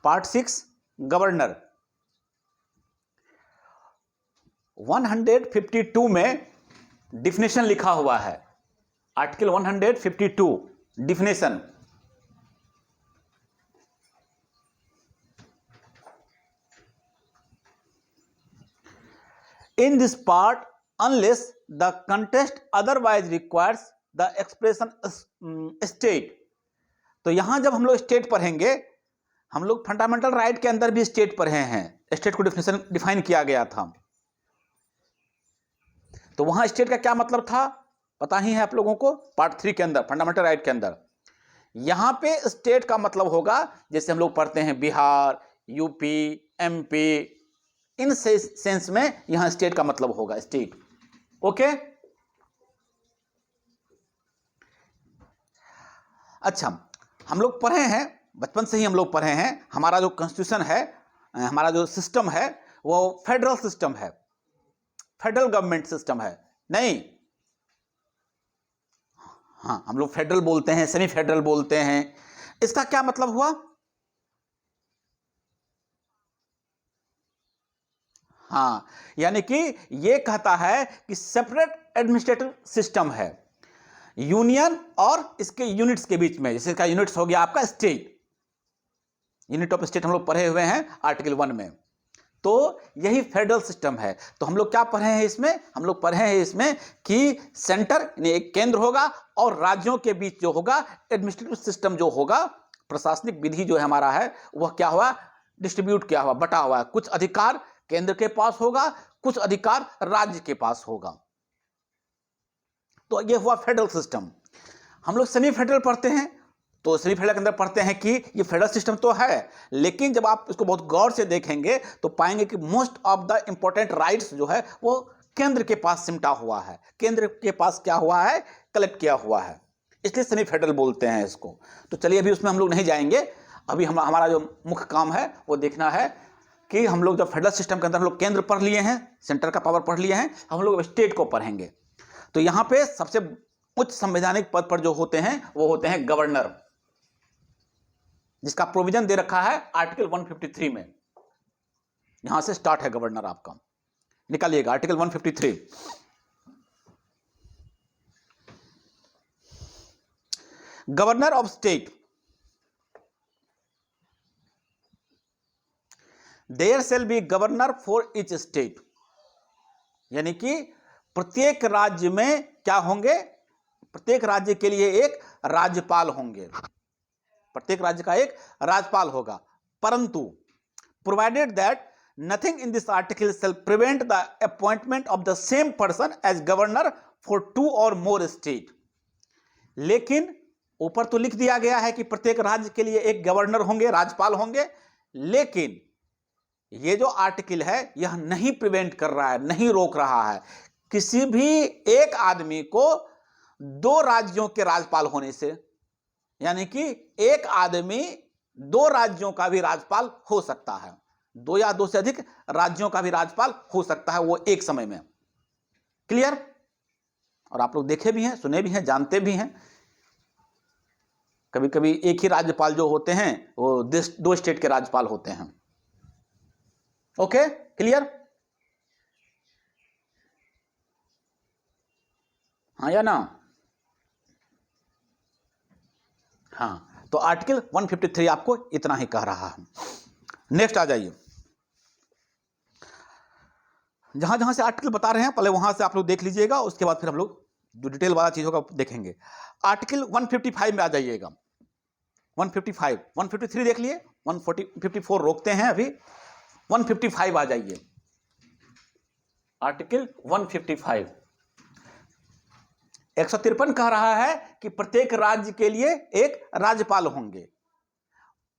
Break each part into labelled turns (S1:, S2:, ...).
S1: Part 6 governor 152 में definition लिखा हुआ है। Article 152 definition. In this part, unless the context otherwise requires the expression state। तो यहां जब हम लोग स्टेट पढ़ेंगे, हम लोग फंडामेंटल राइट के अंदर भी स्टेट पढ़े हैं, स्टेट को डिफाइन किया गया था। तो वहां स्टेट का क्या मतलब था पता ही है आप लोगों को, पार्ट 3 के अंदर फंडामेंटल राइट के अंदर। यहां पे स्टेट का मतलब होगा जैसे हम लोग पढ़ते हैं Bihar, UP, MP, in sense में यहां स्टेट का मतलब होगा स्टेट। ओके, अच्छा, हम लोग पढ़े हैं, बचपन से ही हम लोग पढ़े हैं, हमारा जो कॉन्स्टिट्यूशन है, हमारा जो सिस्टम है वो फेडरल सिस्टम है, फेडरल गवर्नमेंट सिस्टम है। नहीं, हाँ, हम लोग फेडरल बोलते हैं, सेमी फेडरल बोलते हैं। इसका क्या मतलब हुआ? हाँ, यानी कि ये कहता है कि सेपरेट एडमिनिस्ट्रेटिव सिस्टम है यूनियन और इसके यूनिट्स के बीच में। जैसे इसका यूनिट्स हो गया आपका स्टेट, यूनिट ऑफ स्टेट हम लोग पढ़े हुए हैं आर्टिकल 1 में। तो यही फेडरल सिस्टम है। तो हम लोग क्या पढ़े हैं इसमें? हम लोग पढ़े हैं इसमें कि सेंटर यानी एक केंद्र होगा और राज्यों के बीच जो होगा एडमिनिस्ट्रेटिव सिस्टम जो होगा, प्रशासनिक विधि जो है हमारा है, वह क्या हुआ? डिस्ट्रीब्यूट किया हुआ, बटा हुआ है। कुछ अधिकार केंद्र के पास होगा, कुछ अधिकार राज्य के पास होगा। तो यह हुआ फेडरल सिस्टम। हम लोग सेमी फेडरल पढ़ते हैं, तो सेमी फेडरल के अंदर पढ़ते हैं कि ये फेडरल सिस्टम तो है, लेकिन जब आप इसको बहुत गौर से देखेंगे तो पाएंगे कि most of the important rights जो है वो केंद्र के पास सिमटा हुआ है, केंद्र के पास क्या हुआ है? कलेक्ट किया हुआ है, इसलिए सेमी फेडरल बोलते हैं इसको। तो चलिए अभी उसमें हम लोग नहीं जाएंगे। अभी हमारा जो मुख्य काम है वो देखना है कि हम लोग जब फेडरल सिस्टम के अंदर हम लोग केंद्र पढ़ लिए हैं, सेंटर का पावर पढ़ लिए हैं, हम लोग स्टेट को पढ़ेंगे। तो यहां पे सबसे उच्च संवैधानिक पद पर जो होते हैं वो होते हैं गवर्नर, जिसका प्रोविजन दे रखा है आर्टिकल 153 में। यहां से स्टार्ट है गवर्नर आपका, निकालिएगा article 153। Governor of state, there shall be governor for each state, यानी कि प्रत्येक राज्य में क्या होंगे? प्रत्येक राज्य के लिए एक राज्यपाल होंगे, प्रत्येक राज्य का एक राज्यपाल होगा। परंतु provided that nothing in this article shall prevent the appointment of the same person as governor for 2 or more state. लेकिन ऊपर तो लिख दिया गया है कि प्रत्येक राज्य के लिए एक गवर्नर होंगे, राज्यपाल होंगे, लेकिन ये जो आर्टिकल है यह नहीं प्रिवेंट कर रहा है, नहीं रोक रहा है किसी भी एक आदमी को 2 राज्यों के राज्यपाल होने से। यानी कि एक आदमी 2 राज्यों का भी राज्यपाल हो सकता है, 2 या 2 से अधिक राज्यों का भी राज्यपाल हो सकता है वो एक समय में। क्लियर? और आप लोग देखे भी हैं, सुने भी हैं, जानते भी हैं, कभी कभी एक ही राज्यपाल जो होते हैं वो 2 स्टेट के राज्यपाल होते हैं। Okay, clear? हाँ या ना? हाँ, तो आर्टिकल 153 आपको इतना ही कह रहा है। नेक्स्ट आ जाइए, जहां जहां से आर्टिकल बता रहे हैं पहले वहां से आप लोग देख लीजिएगा, उसके बाद फिर हम लोग जो डिटेल वाला चीज होगा देखेंगे। आर्टिकल 155 में आ जाइएगा। 155, 153 देख लिए, 154 रोकते हैं अभी, 155 आ जाइए। आर्टिकल 155 153 कह रहा है कि प्रत्येक राज्य के लिए एक राज्यपाल होंगे।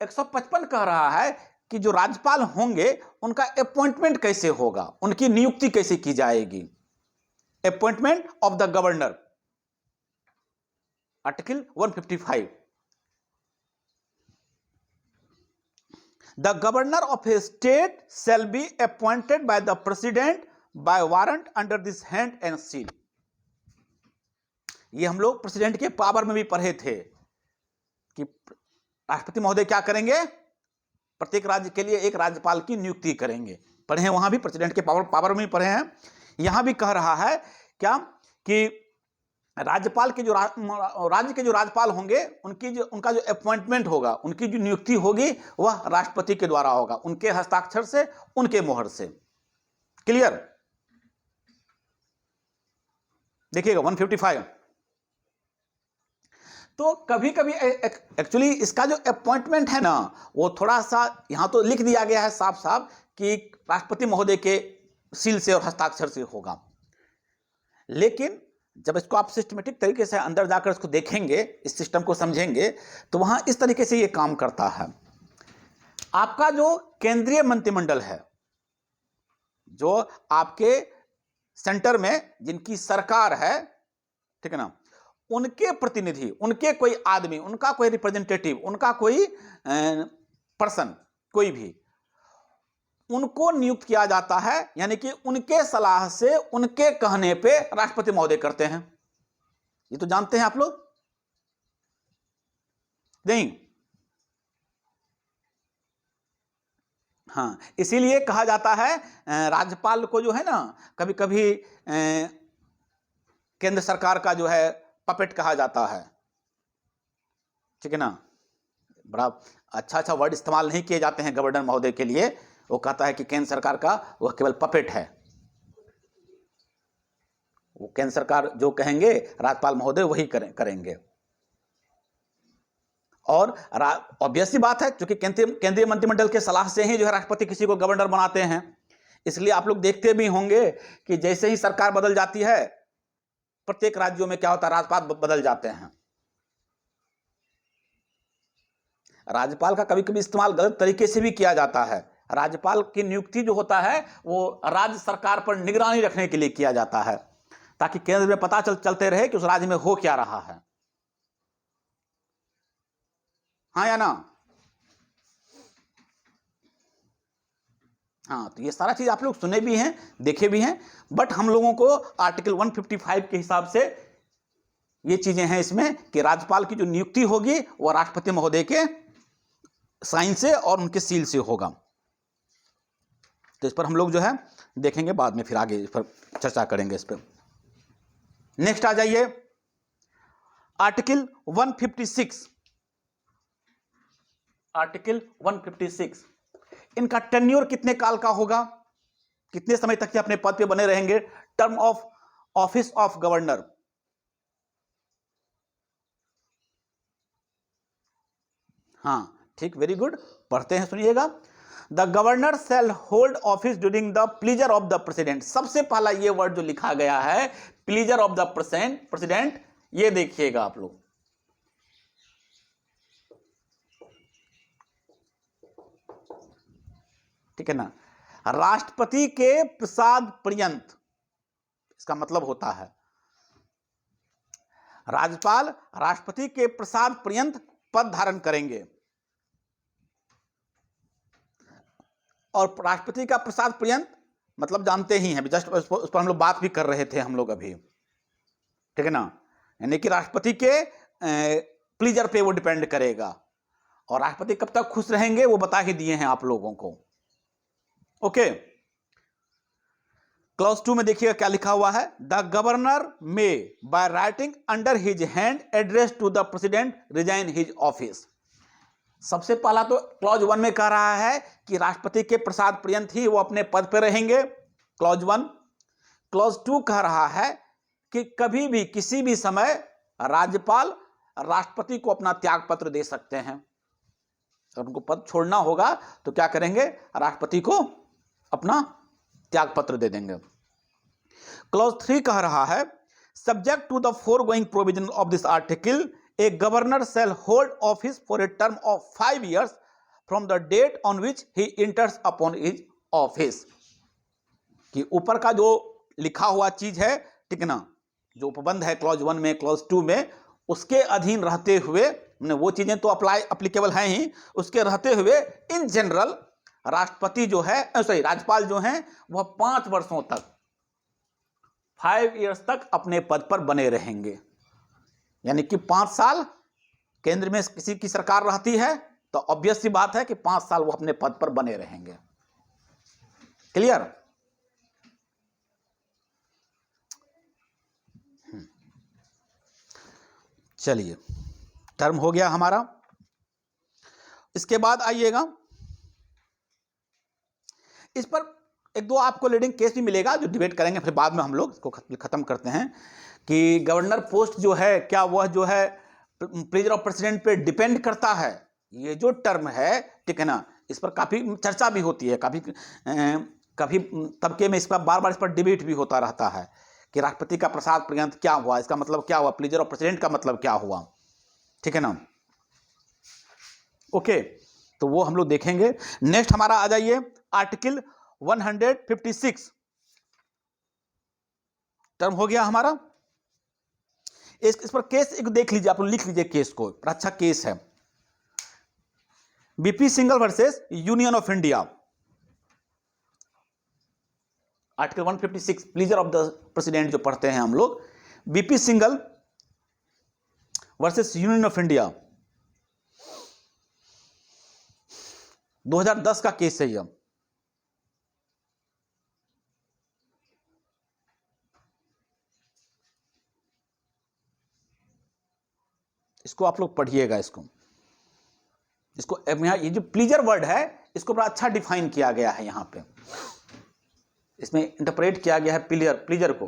S1: 155 कह रहा है कि जो राज्यपाल होंगे उनका अपॉइंटमेंट कैसे होगा, उनकी नियुक्ति कैसे की जाएगी। Appointment of the governor, article 155। The governor of a state shall be appointed by the president bye warrant under this hand and seal. ये हम लोग प्रेसिडेंट के पावर में भी पढ़े थे कि राष्ट्रपति महोदय क्या करेंगे? प्रत्येक राज्य के लिए एक राज्यपाल की नियुक्ति करेंगे। पढ़े हैं वहां भी, प्रेसिडेंट के पावर में पढ़े हैं। यहां भी कह रहा है क्या कि राज्यपाल के जो राज्य के जो राज्यपाल होंगे उनका जो अपॉइंटमेंट होगा, उनकी जो नियुक्ति होगी वह राष्ट्रपति के द्वारा होगा, उनके हस्ताक्षर से, उनके मोहर से। क्लियर? देखिएगा 155। तो कभी कभी एक्चुअली इसका जो अपॉइंटमेंट है ना, वो थोड़ा सा यहां तो लिख दिया गया है साफ साफ कि राष्ट्रपति महोदय के सील से और हस्ताक्षर से होगा, लेकिन जब इसको आप सिस्टमेटिक तरीके से अंदर जाकर इसको देखेंगे, इस सिस्टम को समझेंगे, तो वहां इस तरीके से ये काम करता है। आपका जो केंद्रीय मंत्रिमंडल है, जो आपके सेंटर में जिनकी सरकार है, ठीक है ना, उनके प्रतिनिधि, उनके कोई आदमी, उनका कोई रिप्रेजेंटेटिव, उनका कोई पर्सन, कोई भी, उनको नियुक्त किया जाता है, यानी कि उनके सलाह से, उनके कहने पे राष्ट्रपति महोदय करते हैं। ये तो जानते हैं आप लोग, नहीं? हाँ, इसीलिए कहा जाता है राज्यपाल को जो है ना, कभी कभी केंद्र सरकार का जो है पपेट कहा जाता है, ठीक है ना। बड़ा अच्छा वर्ड इस्तेमाल नहीं किए जाते हैं गवर्नर महोदय के लिए। वो कहता है कि केंद्र सरकार का वह केवल पपेट है, वो केंद्र सरकार जो कहेंगे राज्यपाल महोदय वही करेंगे। और ऑब्वियस सी बात है, क्योंकि केंद्रीय मंत्रिमंडल के सलाह से ही जो है राष्ट्रपति किसी को गवर्नर बनाते हैं। इसलिए आप लोग देखते भी होंगे कि जैसे ही सरकार बदल जाती है, प्रत्येक राज्यों में क्या होता है, राज्यपाल बदल जाते हैं। राज्यपाल का कभी कभी इस्तेमाल गलत तरीके से भी किया जाता है। राज्यपाल की नियुक्ति जो होता है वो राज्य सरकार पर निगरानी रखने के लिए किया जाता है, ताकि केंद्र में पता चलते रहे कि उस राज्य में हो क्या रहा है। हाँ या ना? हाँ, तो ये सारा चीज आप लोग सुने भी हैं, देखे भी हैं, बट हम लोगों को आर्टिकल 155 के हिसाब से ये चीजें हैं इसमें कि राज्यपाल की जो नियुक्ति होगी वो राष्ट्रपति महोदय के साइन से और उनके सील से होगा। तो इस पर हम लोग जो है देखेंगे बाद में, फिर आगे इस पर चर्चा करेंगे इस पर। नेक्स्ट आ जाइए, आर्टिकल 156। आर्टिकल 156, इनका टेन्योर कितने काल का होगा, कितने समय तक ये अपने पद पे बने रहेंगे? Term of office of governor. हाँ ठीक, वेरी गुड, पढ़ते हैं, सुनिएगा। The governor shall hold office during the pleasure of the president. सबसे पहला ये वर्ड जो लिखा गया है, प्लीजर ऑफ द प्रेसिडेंट, ये देखिएगा आप लोग। ठीक है ना, राष्ट्रपति के प्रसाद पर्यंत, इसका मतलब होता है राज्यपाल राष्ट्रपति के प्रसाद पर्यंत पद धारण करेंगे। और राष्ट्रपति का प्रसाद पर्यंत मतलब जानते ही हैं, जस्ट उस पर हम लोग बात भी कर रहे थे हम लोग अभी, ठीक है ना। यानी कि राष्ट्रपति के प्लीजर पे वो डिपेंड करेगा, और राष्ट्रपति कब तक खुश रहेंगे वो बता ही दिए हैं आप लोगों को। ओके, क्लॉज 2 में देखिएगा क्या लिखा हुआ है। The governor may by writing under his hand address to the president resign his office. सबसे पहला तो क्लॉज 1 में कह रहा है कि राष्ट्रपति के प्रसाद पर्यंत ही वो अपने पद पर रहेंगे, क्लॉज 1। क्लॉज 2 कह रहा है कि कभी भी किसी भी समय राज्यपाल राष्ट्रपति को अपना त्याग पत्र दे सकते हैं। अगर उनको पद छोड़ना होगा तो क्या करेंगे, राष्ट्रपति को अपना त्याग पत्र दे देंगे। क्लॉज 3 कह रहा है, subject to the foregoing provision of this article, a governor shall hold office for a term of 5 years from the date on which he enters upon his office. कि ऊपर का जो लिखा हुआ चीज है, ठीक है ना, जो उपबंध है क्लॉज 1 में, क्लॉज 2 में, उसके अधीन रहते हुए, वो चीजें तो अप्लीकेबल हैं ही, उसके रहते हुए इन जनरल राष्ट्रपति जो है, राज्यपाल जो हैं, वह 5 वर्षों तक, 5 years तक अपने पद पर बने रहेंगे। यानी कि 5 साल केंद्र में किसी की सरकार रहती है, तो ऑब्वियस सी बात है कि 5 साल वो अपने पद पर बने रहेंगे। क्लियर? चलिए, टर्म हो गया हमारा। इसके बाद आइएगा, इस पर एक दो आपको लीडिंग केस भी मिलेगा जो डिबेट करेंगे, फिर बाद में हम लोग इसको खत्म करते हैं कि गवर्नर पोस्ट जो है क्या वह जो है प्लेजर ऑफ प्रेसिडेंट पे डिपेंड करता है। ये जो टर्म है, ठीक है ना, इस पर काफी चर्चा भी होती है, काफी तबके में इस पर बार बार इस पर डिबेट भी होता रहता है कि राष्ट्रपति का प्रसाद पर्यंत क्या हुआ, इसका मतलब क्या हुआ, प्लेजर ऑफ प्रेसिडेंट का मतलब क्या हुआ, ठीक है ना। ओके, तो वो हम लोग देखेंगे। नेक्स्ट हमारा आ जाइए आर्टिकल 156, टर्म हो गया हमारा। इस पर केस एक देख लीजिए, आप लोग लिख लीजिए केस को, अच्छा केस है, BP Singhal versus union of India. Article 156 pleaser of the president जो पढ़ते हैं हम लोग, BP Singhal versus union of India, 2010 का केस है यह। इसको आप लोग पढ़िएगा, इसको यहां ये जो प्लीजर वर्ड है इसको बड़ा अच्छा डिफाइन किया गया है, यहां पे इसमें इंटरप्रेट किया गया है प्लीजर को।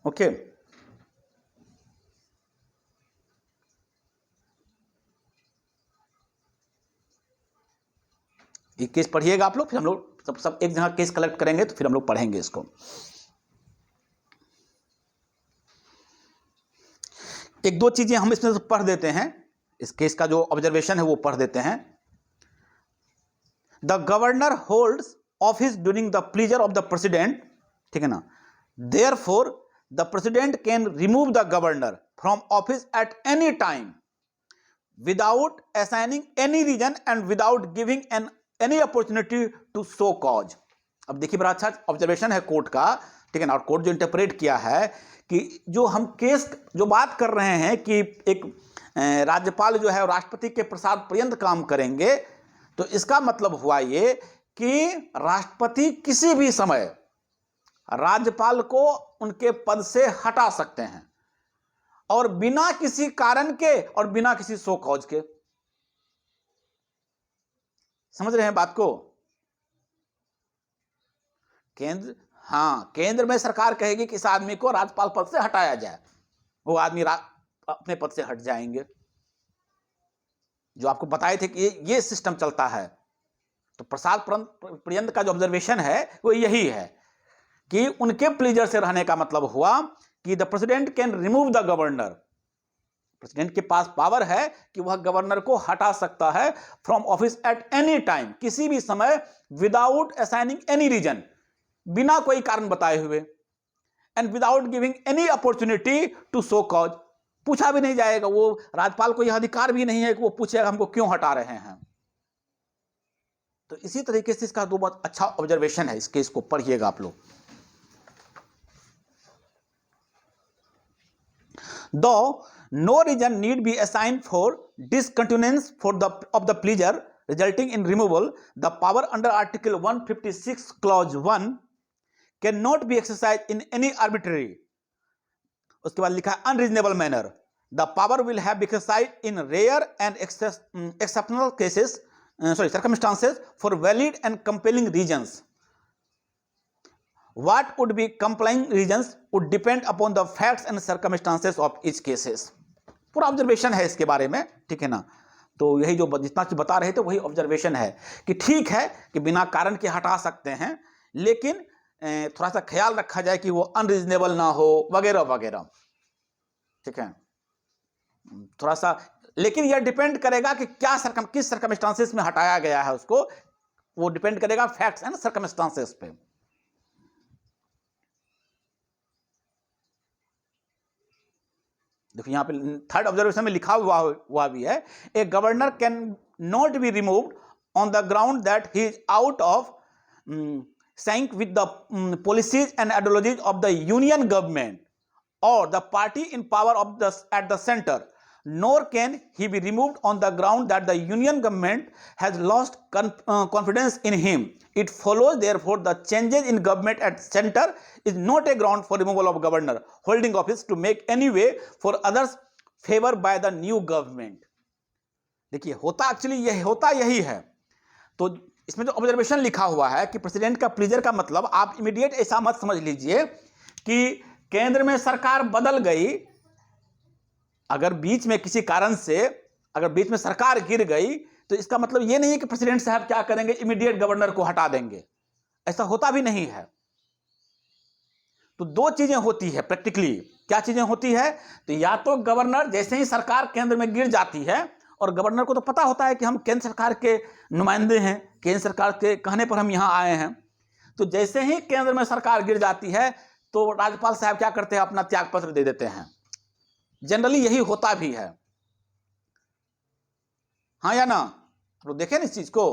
S1: ओके, ये केस पढ़िएगा आप लोग, फिर हम लोग सब एक जगह केस कलेक्ट करेंगे तो फिर हम लोग पढ़ेंगे इसको। एक दो चीजें हम इसमें पढ़ देते हैं, इस केस का जो ऑब्जर्वेशन है वो पढ़ देते हैं। The governor holds office during the pleasure of the president, ठीक है ना, therefore the president can remove the governor from office at any time without assigning any reason and without giving any opportunity to show cause. अब देखिए बड़ा अच्छा observation है court का, ठीक है ना, और कोर्ट जो इंटरप्रेट किया है कि जो हम केस जो बात कर रहे हैं कि एक राज्यपाल जो है राष्ट्रपति के प्रसाद पर्यंत काम करेंगे, तो इसका मतलब हुआ ये कि राष्ट्रपति किसी भी समय राज्यपाल को उनके पद से हटा सकते हैं, और बिना किसी कारण के और बिना किसी शो कॉज के। समझ रहे हैं बात को? केंद्र में सरकार कहेगी कि इस आदमी को राज्यपाल पद से हटाया जाए, वो आदमी अपने पद से हट जाएंगे। जो आपको बताए थे कि ये सिस्टम चलता है। तो प्रसाद पर्यंत का जो ऑब्जर्वेशन है वो यही है कि उनके प्लीजर से रहने का मतलब हुआ कि the president can remove the governor, president के पास पावर है कि वह गवर्नर को हटा सकता है from office at any time, किसी भी समय, विदाउट असाइनिंग एनी रीजन, बिना कोई कारण बताए हुए, and without giving any opportunity to show cause, पूछा भी नहीं जाएगा, वो राज्यपाल को यह अधिकार भी नहीं है कि वो पूछेगा हमको क्यों हटा रहे हैं। तो इसी तरीके से इसका दो बहुत अच्छा ऑब्जर्वेशन है, इस केस को पढ़िएगा आप लोग। Though no reason need be assigned for discontinuance of the pleasure resulting in removal, the power under Article 156 Clause 1 cannot be exercised in any arbitrary, उसके बाद लिखा है unreasonable manner. The power will have been exercised in rare and exceptional cases, circumstances for valid and compelling reasons. What would be compelling reasons would depend upon the facts and circumstances of each cases. पूरा observation है इसके बारे में, ठीक है ना। तो यही जो जितना चीज बता रहे थे वही ऑब्जर्वेशन है कि ठीक है कि बिना कारण के हटा सकते हैं, लेकिन थोड़ा सा ख्याल रखा जाए कि वो अनरीजनेबल ना हो वगैरह वगैरह, ठीक है। थोड़ा सा, लेकिन यह डिपेंड करेगा कि क्या किस सर्कमस्टांसेस में हटाया गया है, उसको वो डिपेंड करेगा फैक्ट्स एंड सर्कमस्टांसेस पे। देखो यहाँ पे थर्ड ऑब्जर्वेशन में लिखा हुआ भी है, a governor can not be removed on the ground that he is out of sync with the policies and ideologies of the union government or the party in power at the center, nor can he be removed on the ground that the union government has lost confidence in him. It follows therefore the changes in government at center is not a ground for removal of governor holding office to make any way for others favor by the new government. देखिए होता actually यही है। तो इसमें जो observation लिखा हुआ है कि प्रेसिडेंट का प्लीजर का मतलब आप इमीडिएट ऐसा मत समझ लीजिए कि केंद्र में सरकार बदल गई, अगर बीच में किसी कारण से अगर बीच में सरकार गिर गई तो इसका मतलब यह नहीं है कि प्रेसिडेंट साहब क्या करेंगे, इमीडिएट गवर्नर को हटा देंगे। ऐसा होता भी नहीं है। तो दो चीजें होती है प्रैक्टिकली। क्या चीजें होती है? तो या तो गवर्नर जैसे ही सरकार केंद्र में गिर जाती है, और गवर्नर को तो पता होता है कि हम केंद्र सरकार के नुमाइंदे हैं, केंद्र सरकार के कहने पर हम यहां आए हैं, तो जैसे ही केंद्र में सरकार गिर जाती है तो राज्यपाल साहब क्या करते हैं, अपना त्याग पत्र दे देते हैं। जनरली यही होता भी है, हाँ या ना? आप लोग देखें इस चीज को।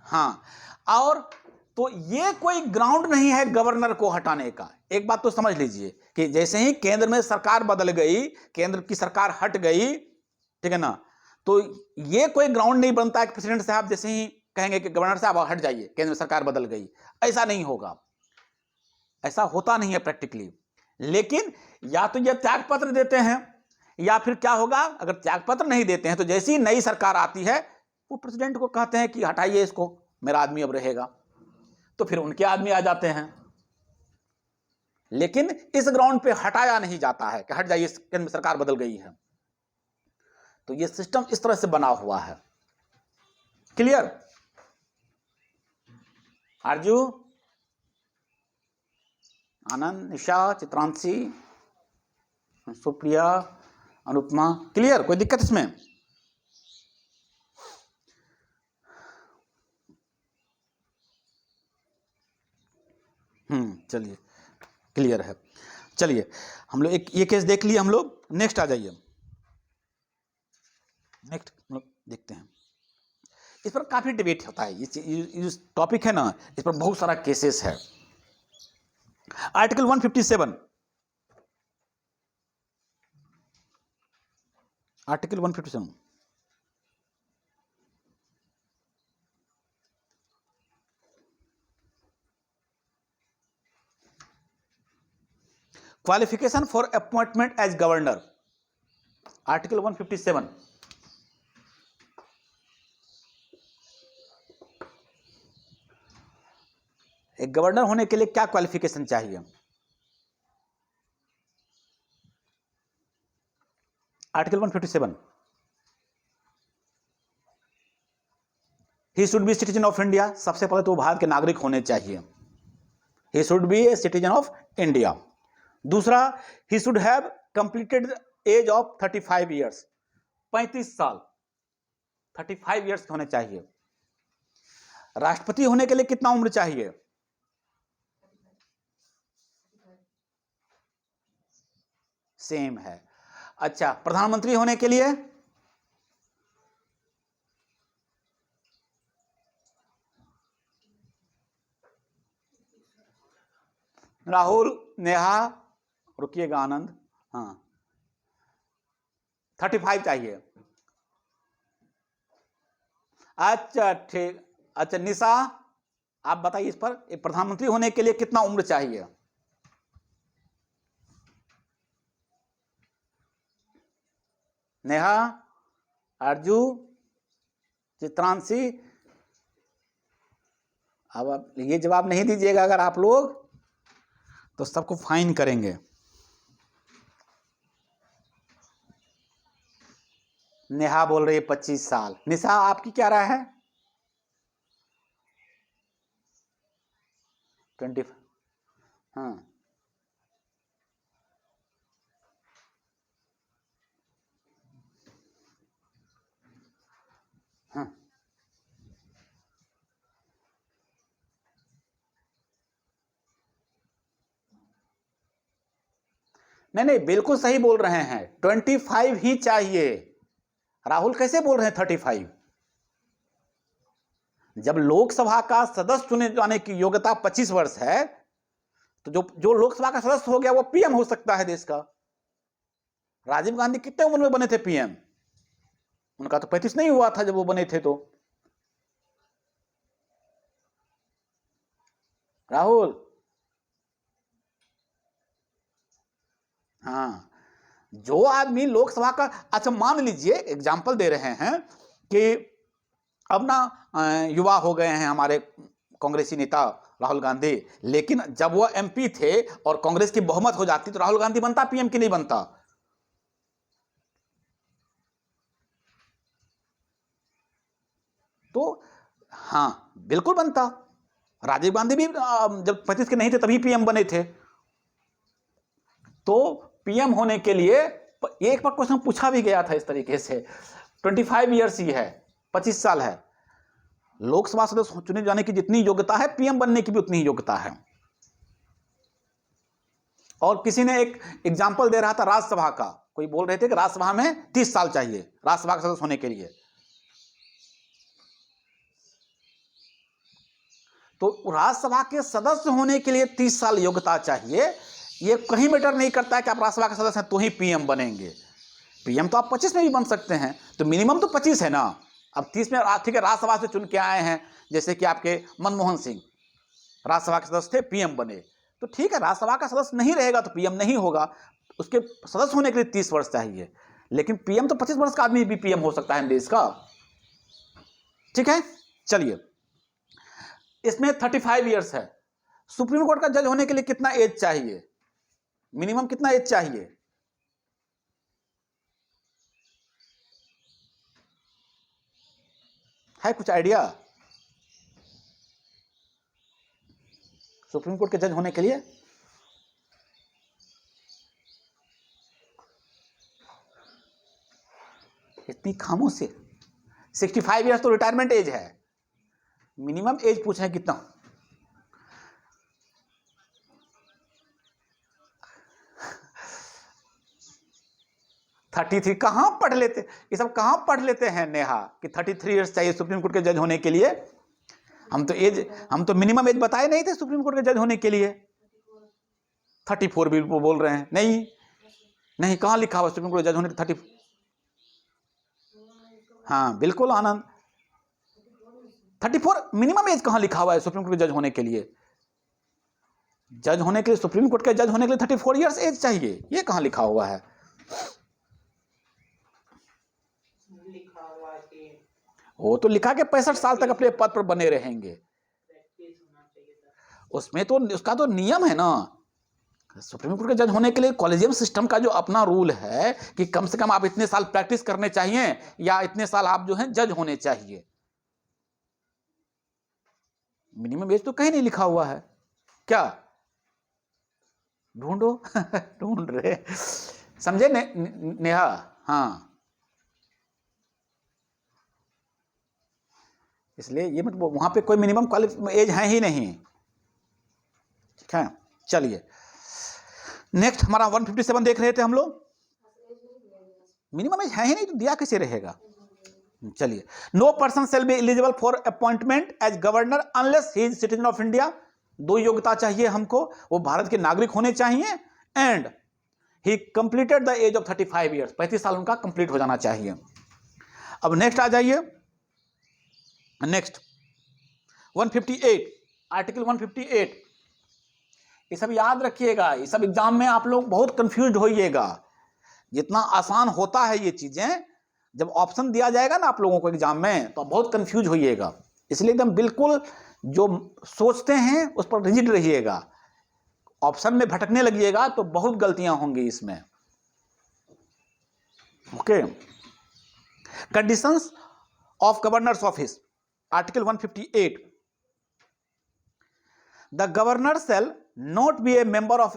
S1: हाँ, और तो ये कोई ग्राउंड नहीं है गवर्नर को हटाने का। एक बात तो समझ लीजिए कि जैसे ही केंद्र में सरकार बदल गई, केंद्र की सरकार हट गई, ठीक है ना, तो ये कोई ग्राउंड नहीं बनता है कि प्रेसिडेंट साहब जैसे ही कहेंगे कि गवर्नर साहब हट जाइए, केंद्र में सरकार बदल गई। ऐसा नहीं होगा, ऐसा होता नहीं है प्रैक्टिकली। लेकिन या तो ये त्याग पत्र देते हैं, या फिर क्या होगा, अगर त्याग पत्र नहीं देते हैं तो जैसी ही नई सरकार आती है वो प्रेसिडेंट को कहते हैं कि हटाइए इसको, मेरा आदमी अब रहेगा, तो फिर उनके आदमी आ जाते हैं। लेकिन इस ग्राउंड पे हटाया नहीं जाता है कि हट जाइए, केंद्र में सरकार बदल गई है। तो ये सिस्टम इस तरह से बना हुआ है। क्लियर? आरजू, आनंद, निशा, चित्रांशी, सुप्रिया, अनुपमा, क्लियर? कोई दिक्कत इसमें? चलिए क्लियर है। चलिए हम लोग एक ये केस देख लिए हम लोग, नेक्स्ट आ जाइए। नेक्स्ट हम लोग देखते हैं। इस पर काफी डिबेट होता है, ये टॉपिक है ना, इस पर बहुत सारा केसेस है। Article 157, article 157 qualification for appointment as governor. Article 157, एक गवर्नर होने के लिए क्या क्वालिफिकेशन चाहिए? Article 157, he should be citizen of India. सबसे पहले तो वो भारत के नागरिक होने चाहिए। He should be a citizen of India. दूसरा, he should have completed age of 35 years, 35 साल, 35 ईयर्स होने चाहिए। राष्ट्रपति होने के लिए कितना उम्र चाहिए? सेम है। अच्छा, प्रधानमंत्री होने के लिए? राहुल, नेहा, रुकिएगा आनंद, हाँ 35 चाहिए। अच्छा ठीक, अच्छा निशा आप बताइए इस पर, प्रधानमंत्री होने के लिए कितना उम्र चाहिए? नेहा, अर्जू, चित्रांशी, अब आप ये जवाब नहीं दीजिएगा अगर आप लोग तो सबको फाइन करेंगे। नेहा बोल रही है 25 साल। निशा आपकी क्या राय है? 20, हाँ हाँ नहीं नहीं, बिल्कुल सही बोल रहे हैं, 25 ही चाहिए। राहुल कैसे बोल रहे हैं 35? जब लोकसभा का सदस्य चुने जाने की योग्यता 25 वर्ष है, तो जो जो लोकसभा का सदस्य हो गया वो पीएम हो सकता है देश का। राजीव गांधी कितने उम्र में बने थे पीएम? उनका तो 35 नहीं हुआ था जब वो बने थे। तो राहुल, हाँ, जो आदमी लोकसभा का, अच्छा मान लीजिए एग्जाम्पल दे रहे हैं कि अब ना युवा हो गए हैं हमारे कांग्रेसी नेता राहुल गांधी, लेकिन जब वो एमपी थे और कांग्रेस की बहुमत हो जाती तो राहुल गांधी बनता पीएम की नहीं बनता? तो हाँ बिल्कुल बनता। राजीव गांधी भी जब 35 के नहीं थे तभी पीएम बने थे। तो पीएम होने के लिए एक बार क्वेश्चन पूछा भी गया था इस तरीके से, 25 ईयर्स ही है, 25 साल है, लोकसभा सदस्य चुने जाने की जितनी योग्यता है पीएम बनने की भी उतनी ही योग्यता है। और किसी ने एक एग्जाम्पल दे रहा था राज्यसभा का, कोई बोल रहे थे कि राज्यसभा में 30 साल चाहिए राज्यसभा का सदस्य होने के लिए। तो राज्यसभा के सदस्य होने के लिए 30 साल योग्यता चाहिए। ये कहीं मैटर नहीं करता है कि आप राज्यसभा के सदस्य हैं तो ही पीएम बनेंगे। पीएम तो आप 25 में भी बन सकते हैं, तो मिनिमम तो 25 है ना। अब 30 में ठीक है, राज्यसभा से चुन के आए हैं, जैसे कि आपके मनमोहन सिंह राज्यसभा के सदस्य थे, पीएम बने, तो ठीक है, राज्यसभा का सदस्य नहीं रहेगा तो पीएम नहीं होगा, उसके सदस्य होने के लिए 30 वर्ष चाहिए। लेकिन पीएम तो 25 वर्ष का आदमी भी पीएम हो सकता है देश का। ठीक है, चलिए, इसमें 35 ईयर्स है। सुप्रीम कोर्ट का जज होने के लिए कितना एज चाहिए, मिनिमम कितना एज चाहिए? है कुछ आइडिया? सुप्रीम कोर्ट के जज होने के लिए इतनी खामोशी। 65 ईयर्स तो रिटायरमेंट एज है, मिनिमम एज पूछे कितना? थर्टी कहां पढ़ लेते, ये सब कहां पढ़ लेते हैं नेहा कि 33 ईयर्स चाहिए सुप्रीम कोर्ट के जज होने के लिए? हम तो मिनिमम एज बताए नहीं थे सुप्रीम कोर्ट के जज होने के लिए। 34 भी बोल रहे हैं। नहीं नहीं, कहां लिखा हुआ सुप्रीम कोर्ट के जज होने के 30? हाँ बिल्कुल आनंद, 34 मिनिमम एज कहां लिखा हुआ है सुप्रीम कोर्ट के जज होने के लिए? जज होने के लिए, सुप्रीम कोर्ट के जज होने के लिए 34 ईयर्स एज चाहिए, ये कहां लिखा हुआ है? वो तो लिखा के 65 साल तक अपने पद पर बने रहेंगे, उसमें तो उसका तो नियम है ना। सुप्रीम कोर्ट के जज होने के लिए कॉलेजियम सिस्टम का जो अपना रूल है कि कम से कम आप इतने साल प्रैक्टिस करने चाहिए या इतने साल आप जो है जज होने चाहिए। मिनिमम एज तो कहीं नहीं लिखा हुआ है। क्या ढूंढो ढूंढ रहे, समझे नेहा? हाँ, इसलिए ये मतलब वहां पे कोई मिनिमम एज है ही नहीं। ठीक है, चलिए नेक्स्ट हमारा 157 देख रहे थे हम लोग। मिनिमम एज है ही नहीं तो दिया कैसे रहेगा? चलिए, no person shall be eligible for appointment as governor unless he is citizen of India. दो योग्यता चाहिए हमको, वो भारत के नागरिक होने चाहिए and he completed the age of 35 years, 35 साल उनका कंप्लीट हो जाना चाहिए। अब नेक्स्ट आ जाइए, नेक्स्ट 158, आर्टिकल 158। ये सब याद रखिएगा, ये सब एग्जाम में आप लोग बहुत कंफ्यूज होइएगा। जितना आसान होता है ये चीजें, जब ऑप्शन दिया जाएगा ना आप लोगों को एग्जाम में तो बहुत कंफ्यूज होइएगा। इसलिए एकदम बिल्कुल जो सोचते हैं उस पर रिजिड रहिएगा, ऑप्शन में भटकने लगिएगा तो बहुत गलतियां होंगी इसमें। Okay, conditions of governors office, article 158। The governor shall not be a member of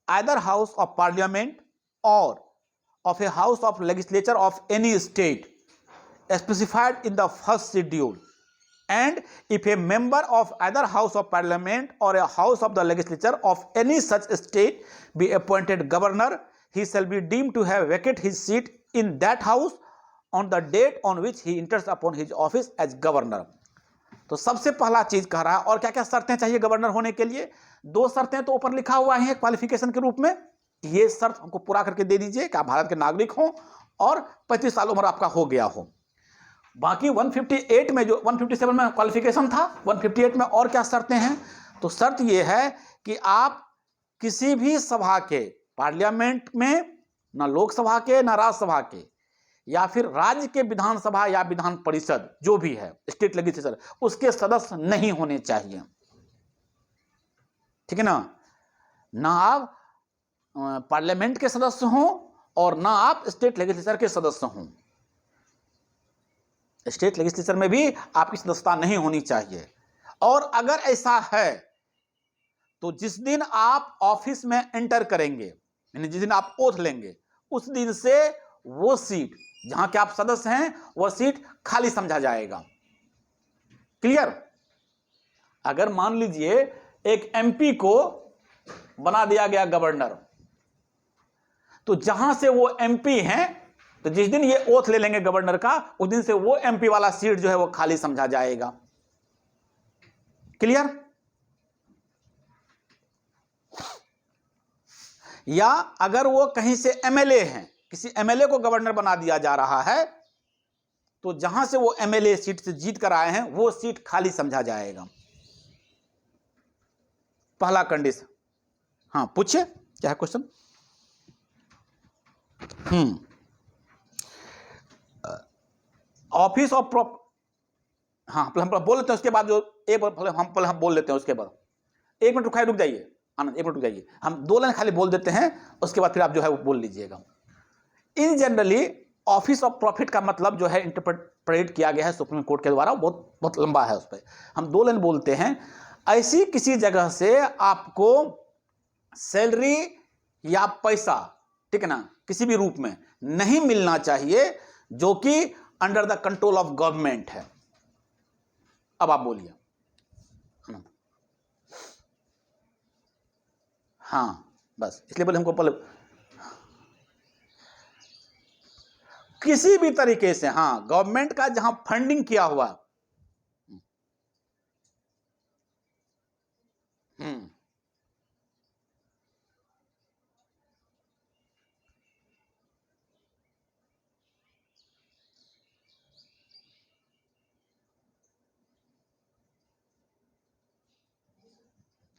S1: either house of parliament or of a house of legislature of any state specified in the first schedule, and if a member of either house of parliament or a house of the legislature of any such state be appointed governor, he shall be deemed to have vacated his seat in that house on the date on which he enters upon his office as governor. तो सबसे पहला चीज कह रहा है, और क्या क्या शर्तें चाहिए गवर्नर होने के लिए? 2 शर्तें तो ऊपर लिखा हुआ है क्वालिफिकेशन के रूप में, ये शर्त हमको पूरा करके दे दीजिए कि आप भारत के नागरिक हो और 35 साल उम्र आपका हो गया हो। बाकी 158 में, जो 157 में क्वालिफिकेशन था, 158 में और क्या शर्तें हैं? तो शर्त ये है कि आप किसी भी सभा के, पार्लियामेंट में, ना लोकसभा के ना राज्यसभा के, या फिर राज्य के विधानसभा या विधान परिषद जो भी है, स्टेट लेजिस्लेचर, उसके सदस्य नहीं होने चाहिए। ठीक है ना? ना आप पार्लियामेंट के सदस्य हों और ना आप स्टेट लेजिस्लेचर के सदस्य हों। स्टेट लेजिस्लेचर में भी आपकी सदस्यता नहीं होनी चाहिए। और अगर ऐसा है तो जिस दिन आप ऑफिस में एंटर करेंगे, यानी जिस दिन आप ओथ लेंगे, उस दिन से वो सीट जहां के आप सदस्य हैं वह सीट खाली समझा जाएगा। क्लियर? अगर मान लीजिए एक एमपी को बना दिया गया गवर्नर, तो जहां से वो एमपी हैं, तो जिस दिन ये ओथ ले लेंगे गवर्नर का, उस दिन से वो एमपी वाला सीट जो है वो खाली समझा जाएगा। क्लियर? या अगर वो कहीं से एमएलए हैं, किसी एमएलए को गवर्नर बना दिया जा रहा है, तो जहां से वो एमएलए सीट से जीत कर आए हैं वो सीट खाली समझा जाएगा। पहला कंडीशन। हाँ, पूछिए, क्या है क्वेश्चन? ऑफिस ऑफ हाँ, हम बोल लेते हैं, उसके बाद जो एक बार हम बोल लेते हैं, उसके बाद 1 मिनट रुक जाइए आनंद, 1 मिनट रुक जाइए, हम 2 लाइन खाली बोल देते हैं, उसके बाद फिर आप जो है वो बोल लीजिएगा। इन जनरली ऑफिस ऑफ प्रॉफिट का मतलब जो है इंटरप्रेट किया गया है सुप्रीम कोर्ट के द्वारा, बहुत लंबा है, उस पर हम 2 लाइन बोलते हैं। ऐसी किसी जगह से आपको सैलरी या पैसा, ठीक है ना, किसी भी रूप में नहीं मिलना चाहिए जो कि under the control of government है। अब आप बोलिए। हाँ, बस इसलिए बोले हमको पहले किसी भी तरीके से, हाँ, गवर्नमेंट का जहां फंडिंग किया हुआ,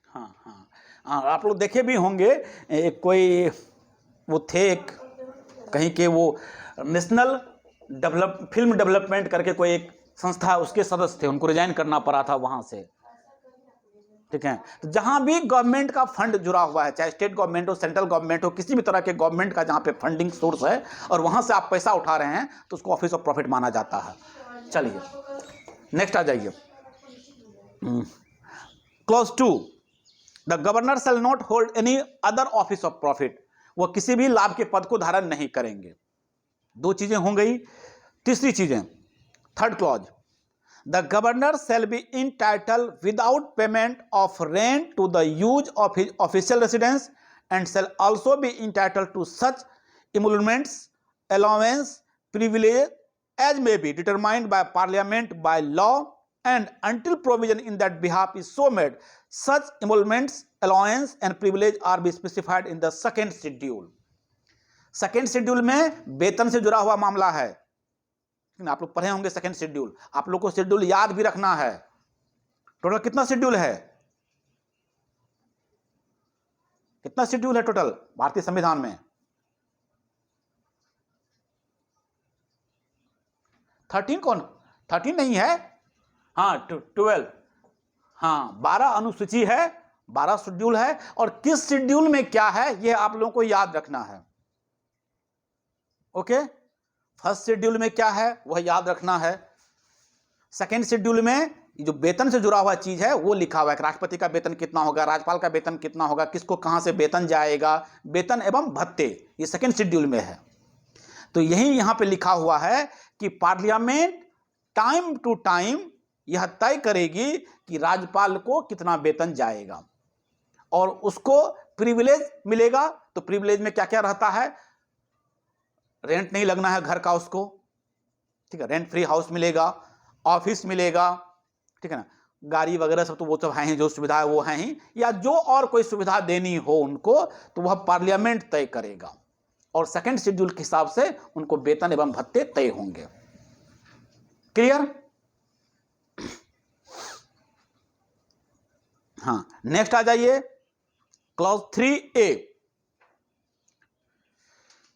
S1: हाँ हाँ हाँ, आप लोग देखे भी होंगे, एक कोई वो थे, एक कहीं के वो नेशनल फिल्म डेवलपमेंट करके कोई एक संस्था, उसके सदस्य थे, उनको रिजाइन करना पड़ा था वहां से। ठीक है? तो जहां भी गवर्नमेंट का फंड जुड़ा हुआ है, चाहे स्टेट गवर्नमेंट हो, सेंट्रल गवर्नमेंट हो, किसी भी तरह के गवर्नमेंट का जहां पे फंडिंग सोर्स है और वहां से आप पैसा उठा रहे हैं, तो उसको ऑफिस ऑफ प्रॉफिट माना जाता है। चलिए नेक्स्ट आ जाइए। Clause 2, the governor shall not hold any other office of profit, वो किसी भी लाभ के पद को धारण नहीं करेंगे। 2 चीजें हो गई। तीसरी चीजें, third clause, the governor shall be entitled without payment of rent to the use of his official residence and shall also be entitled to such emoluments, allowance, privilege as may be determined by parliament by law, and until provision in that behalf is so made, such emoluments, allowance and privilege are be specified in the second schedule. Second schedule में वेतन से जुड़ा हुआ मामला है। आप लोग पढ़े होंगे सेकेंड शेड्यूल, आप लोग को शेड्यूल याद भी रखना है। टोटल कितना शेड्यूल है? कितना शेड्यूल है टोटल भारतीय संविधान में? 13 कौन? 13 नहीं है, हाँ 12, हाँ 12 अनुसूची है, 12 शेड्यूल है। और किस शेड्यूल में क्या है यह आप लोगों को याद रखना है। ओके, फर्स्ट शेड्यूल में क्या है वह याद रखना है। सेकेंड शेड्यूल में जो वेतन से जुड़ा हुआ चीज है वो लिखा हुआ है, राष्ट्रपति का वेतन कितना होगा, राज्यपाल का वेतन कितना होगा, किसको कहां से वेतन जाएगा, वेतन एवं भत्ते, ये सेकेंड शेड्यूल में है। तो यही यहां पे लिखा हुआ है कि पार्लियामेंट टाइम टू टाइम यह तय करेगी कि राज्यपाल को कितना वेतन जाएगा और उसको प्रिविलेज मिलेगा। तो प्रिविलेज में क्या क्या रहता है? रेंट नहीं लगना है घर का उसको, ठीक है, रेंट फ्री हाउस मिलेगा, ऑफिस मिलेगा, ठीक है ना, गाड़ी वगैरह सब तो वो सब हैं ही, जो सुविधा है वो हैं ही, या जो और कोई सुविधा देनी हो उनको तो वह पार्लियामेंट तय करेगा और सेकंड शेड्यूल के हिसाब से उनको वेतन एवं भत्ते तय होंगे। क्लियर? हाँ, नेक्स्ट आ जाइए clause 3A,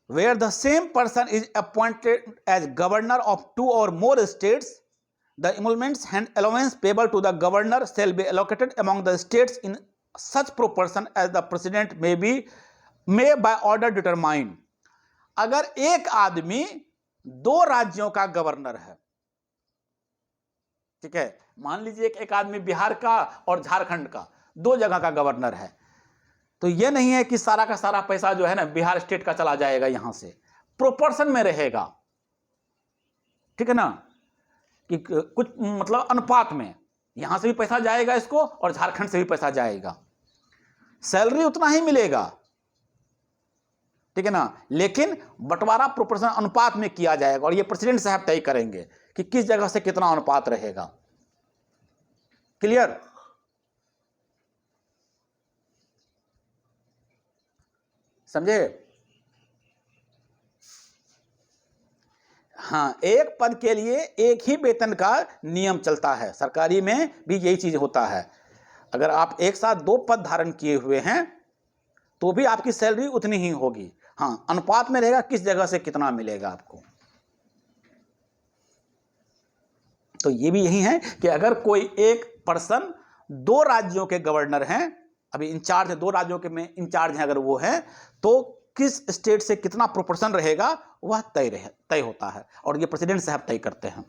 S1: where the same person is appointed as governor of 2 or more states, the emoluments and allowance payable to the governor shall be allocated among the states in such proportion as the president may by order determine। अगर एक आदमी 2 राज्यों का governor है, ठीक है, मान लीजिए एक आदमी बिहार का और झारखंड का, 2 जगह का गवर्नर है, तो यह नहीं है कि सारा का सारा पैसा जो है ना बिहार स्टेट का चला जाएगा, यहां से प्रोपोर्शन में रहेगा, ठीक है ना, कि कुछ मतलब अनुपात में यहां से भी पैसा जाएगा इसको और झारखंड से भी पैसा जाएगा, सैलरी उतना ही मिलेगा, ठीक है ना, लेकिन बंटवारा प्रोपोर्शन अनुपात में किया जाएगा और ये प्रेसिडेंट साहब तय करेंगे कि किस जगह से कितना अनुपात रहेगा। क्लियर? समझे? हाँ, एक पद के लिए एक ही वेतन का नियम चलता है, सरकारी में भी यही चीज होता है। अगर आप एक साथ 2 पद धारण किए हुए हैं तो भी आपकी सैलरी उतनी ही होगी। हाँ, अनुपात में रहेगा किस जगह से कितना मिलेगा आपको। तो ये भी यही है कि अगर कोई एक पर्सन 2 राज्यों के गवर्नर हैं, अभी इंचार्ज है, 2 राज्यों के में इंचार्ज हैं, अगर वो है तो किस स्टेट से कितना प्रोपोर्शन रहेगा वह तय होता है और ये प्रेसिडेंट साहब तय करते हैं।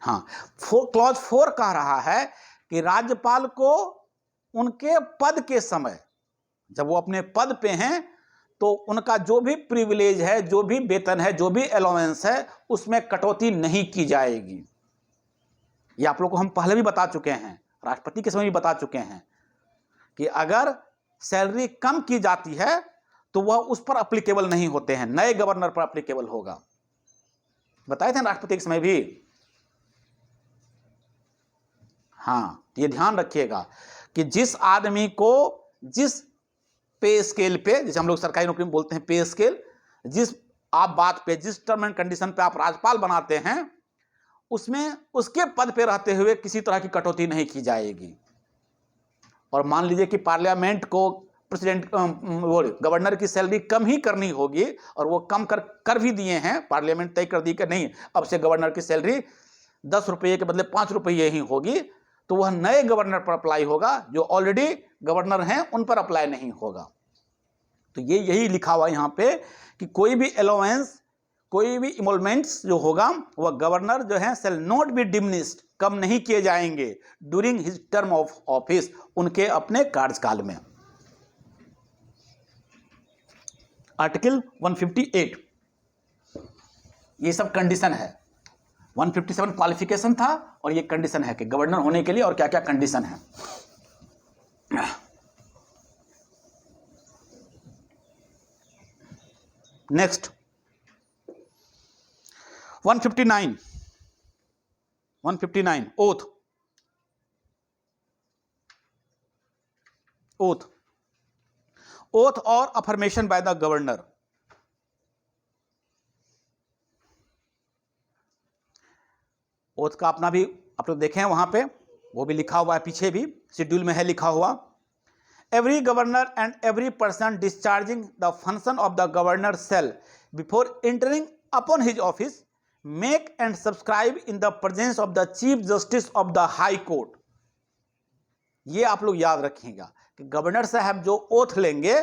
S1: हाँ, क्लॉज 4 कह रहा है कि राज्यपाल को उनके पद के समय, जब वो अपने पद पे हैं, तो उनका जो भी प्रिविलेज है, जो भी वेतन है, जो भी अलाउंस है, उसमें कटौती नहीं की जाएगी। ये आप लोग को हम पहले भी बता चुके हैं, राष्ट्रपति के समय भी बता चुके हैं कि अगर सैलरी कम की जाती है तो वह उस पर अप्लीकेबल नहीं होते हैं, नए गवर्नर पर अप्लीकेबल होगा। बताए थे राष्ट्रपति के समय भी। हाँ, ये ध्यान रखिएगा कि जिस आदमी को जिस पे स्केल पे, जैसे हम लोग सरकारी नौकरी में बोलते हैं पे स्केल, जिस आप बात पे, जिस टर्म एंड कंडीशन पे आप राज्यपाल बनाते हैं, उसमें उसके पद पे रहते हुए किसी तरह की कटौती नहीं की जाएगी। और मान लीजिए कि पार्लियामेंट को प्रेसिडेंट वो गवर्नर की सैलरी कम ही करनी होगी और वो कम कर भी दिए हैं, पार्लियामेंट तय कर दी कि नहीं अब से गवर्नर की सैलरी 10 रुपये के बदले 5 रुपये ही होगी, तो वह नए गवर्नर पर अप्लाई होगा, जो ऑलरेडी गवर्नर हैं उन पर अप्लाई नहीं होगा। तो ये यही लिखा हुआ यहाँ पे कि कोई भी अलाउंस, कोई भी इमोलमेंट्स जो होगा वह गवर्नर जो है शेल नॉट बी डिमिनिश्ड, कम नहीं किए जाएंगे during his term of office, उनके अपने कार्यकाल में। आर्टिकल 158 ये सब कंडीशन है। 157 क्वालिफिकेशन था और ये कंडीशन है कि गवर्नर होने के लिए और क्या क्या कंडीशन है। नेक्स्ट 159 ओथ और affirmation by the governor. Oath का अपना भी आप लोग देखें वहां पे, वो भी लिखा हुआ है, पीछे भी शेड्यूल में है लिखा हुआ। Every governor and every person discharging the function of the governor shall before entering upon his office make and subscribe in the presence of the chief justice of the high court. ये आप लोग याद रखिएगा कि governor साहब जो oath लेंगे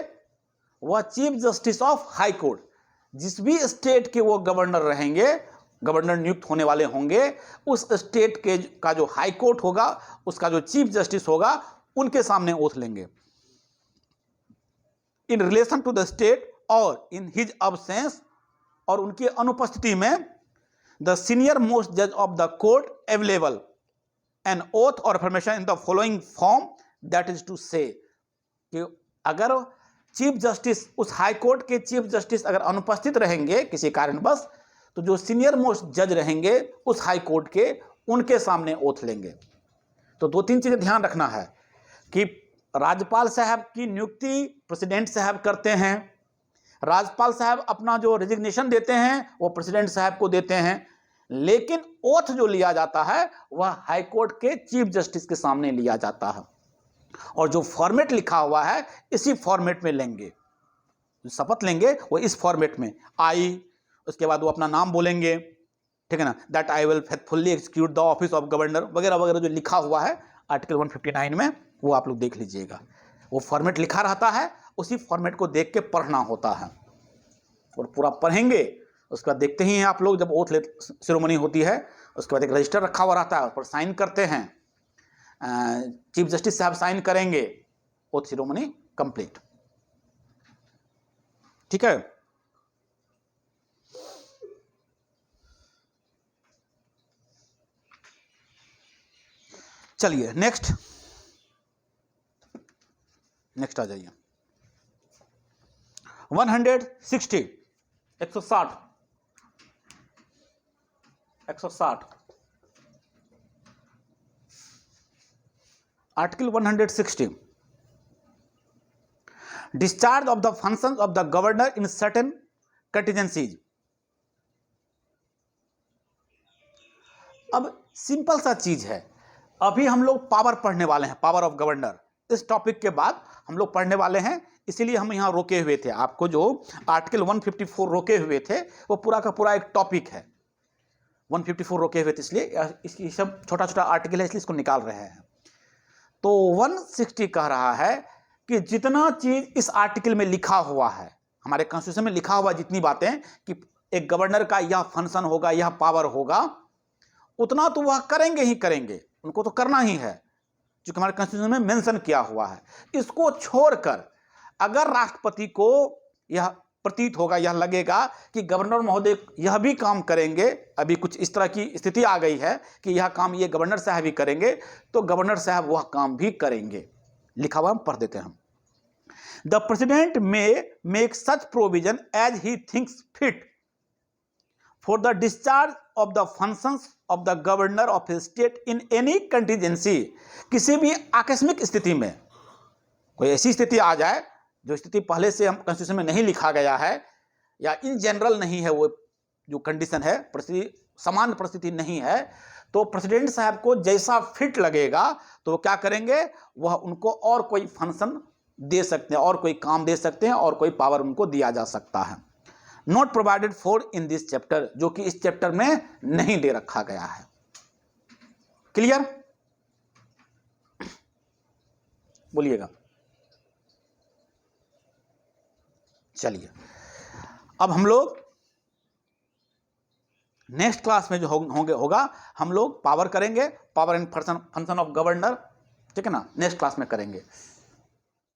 S1: वह chief justice of high court, जिस भी स्टेट के वो गवर्नर रहेंगे, गवर्नर नियुक्त होने वाले होंगे, उस स्टेट के का जो हाई कोर्ट होगा, उसका जो चीफ जस्टिस होगा, उनके सामने ओथ लेंगे। In relation to the state और इन हिज अब्सेंस, और उनकी अनुपस्थिति में द सीनियर मोस्ट जज of the court available an oath और affirmation in the following form, that is to say कि अगर चीफ जस्टिस, उस हाई कोर्ट के चीफ जस्टिस अगर अनुपस्थित रहेंगे किसी कारणवश, तो जो सीनियर मोस्ट जज रहेंगे उस हाई कोर्ट के, उनके सामने ओथ लेंगे। तो 2-3 चीज़ें ध्यान रखना है कि राज्यपाल साहब की नियुक्ति प्रेसिडेंट साहब करते हैं, राज्यपाल साहब अपना जो रेजिग्नेशन देते हैं वो प्रेसिडेंट साहब को देते हैं, लेकिन ओथ जो लिया जाता है वह हाई कोर्ट के चीफ जस्टिस के सामने लिया जाता है। और जो फॉर्मेट लिखा हुआ है इसी फॉर्मेट में लेंगे, शपथ लेंगे वो इस फॉर्मेट में, आई, उसके बाद वो अपना नाम बोलेंगे, ठीक है ना, that I will faithfully execute the office of governor वगैरह वगैरह जो लिखा हुआ है आर्टिकल 159 में, वो आप लोग देख लीजिएगा। वो फॉर्मेट लिखा रहता है, उसी फॉर्मेट को देख के पढ़ना होता है और पूरा पढ़ेंगे। उसके बाद देखते ही हैं आप लोग, जब ओथ सेरेमनी होती है उसके बाद एक रजिस्टर रखा हुआ रहता है, उस पर साइन करते हैं, चीफ जस्टिस साहब साइन करेंगे, ओथ सेरेमनी कंप्लीट। ठीक है, चलिए नेक्स्ट आ जाइए। 160 160 article 160, discharge of the functions of the governor in certain contingencies. अब सिंपल सा चीज है, अभी हम लोग पावर पढ़ने वाले हैं, पावर ऑफ गवर्नर। इस टॉपिक के बाद हम लोग पढ़ने वाले हैं, इसीलिए हम यहाँ रोके हुए थे। आपको जो आर्टिकल 154 रोके हुए थे वो पूरा का पूरा एक टॉपिक है। 154 रोके हुए थे, इसलिए इसकी सब छोटा छोटा आर्टिकल है, इसलिए इसको निकाल रहे हैं। तो 160 कह रहा है कि जितना चीज इस आर्टिकल में लिखा हुआ है, हमारे कॉन्स्टिट्यूशन में लिखा हुआ जितनी बातें कि एक गवर्नर का यह फंक्शन होगा, यह पावर होगा, उतना तो वह करेंगे ही करेंगे, उनको तो करना ही है, जो हमारे कॉन्स्टिट्यूशन में मेंशन किया हुआ है। इसको छोड़कर अगर राष्ट्रपति को यह प्रतीत होगा, यह लगेगा कि गवर्नर महोदय यह भी काम करेंगे, अभी कुछ इस तरह की स्थिति आ गई है कि यह काम ये गवर्नर साहब ही करेंगे, तो गवर्नर साहब वह काम भी करेंगे। लिखा हुआ हम पढ़ देते हैं। The president may make such provision as he thinks fit for the discharge of the functions of the governor of a state in any contingency. किसी भी आकस्मिक स्थिति में, कोई ऐसी स्थिति आ जाए जो स्थिति पहले से हम कॉन्स्टिट्यूशन में नहीं लिखा गया है, या इन जनरल नहीं है, वो जो कंडीशन है, सामान्य परिस्थिति नहीं है, तो प्रेसिडेंट साहब को जैसा फिट लगेगा तो वो क्या करेंगे, वह उनको और कोई फंक्शन दे सकते हैं, और कोई काम दे सकते हैं, और कोई पावर उनको दिया जा सकता है। Not provided for in this chapter, जो कि इस चैप्टर में नहीं दे रखा गया है। क्लियर? बोलिएगा। चलिए, अब हम लोग नेक्स्ट क्लास में जो होगा हम लोग पावर करेंगे, power and function of governor, ठीक है ना, नेक्स्ट क्लास में करेंगे।